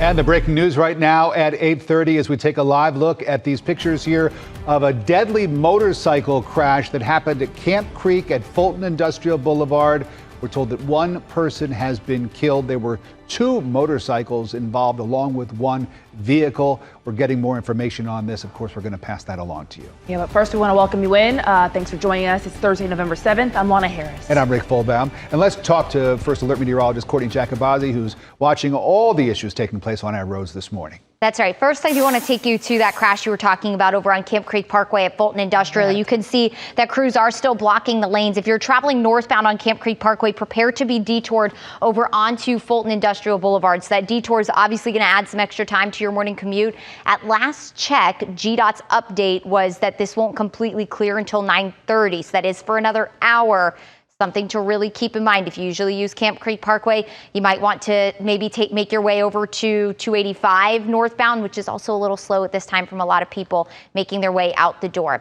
And the breaking news right now at 8:30 as we take a live look at these pictures here of a deadly motorcycle crash that happened at Camp Creek at Fulton Industrial Boulevard. We're told that one person has been killed. There were two motorcycles involved along with one vehicle. We're getting more information on this. Of course, we're going to pass that along to you. Yeah, but first we want to welcome you in. Thanks for joining us. It's Thursday, November 7th. I'm Lana Harris. And I'm Rick Fulbaum. And let's talk to First Alert Meteorologist Courtney Jacobazi, who's watching all the issues taking place on our roads this morning. That's right. First, I do want to take you to that crash you were talking about over on Camp Creek Parkway at Fulton Industrial. You can see that crews are still blocking the lanes. If you're traveling northbound on Camp Creek Parkway, prepare to be detoured over onto Fulton Industrial Boulevard. So that detour is obviously going to add some extra time to your morning commute. At last check, GDOT's update was that this won't completely clear until 9:30. So that is for another hour. Something to really keep in mind. If you usually use Camp Creek Parkway, you might want to maybe make your way over to 285 northbound, which is also a little slow at this time from a lot of people making their way out the door.